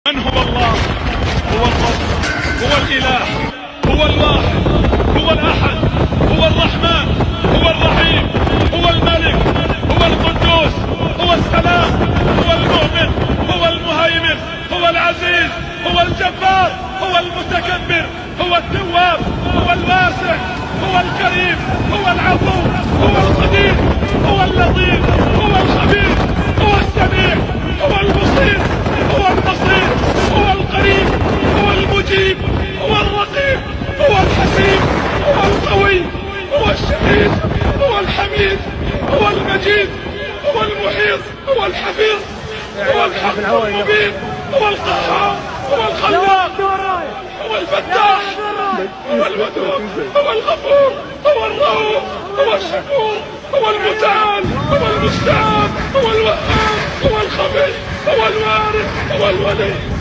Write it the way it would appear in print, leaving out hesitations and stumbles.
من هو الله؟ هو الرب، هو الإله، هو الواحد، هو الأحد، هو الرحمن، هو الرحيم، هو الملك، هو القدوس، هو السلام، هو المؤمن، هو المهيمن، هو العزيز، هو الجبار، هو المتكبر، هو التواب، هو الواسع، هو الكريم، هو العفو، هو القدير، هو اللطيف، هو الخبير، هو السميع، هو البصير، هو النصير، هو القريب، هو المجيب، هو الرقيب، هو الحسيب، هو القوي، هو الشديد، هو الحميد، هو المجيد، هو المحيط، هو الحفيظ، هو الحق المبين، هو القهار، هو الخلاق، هو الفتاح، هو الودود، هو الغفور، هو الرؤوف، هو الشكور، هو المتعال، هو المستعان، هو الوهاب، هو الخبير، هو الوارث، هو الولي.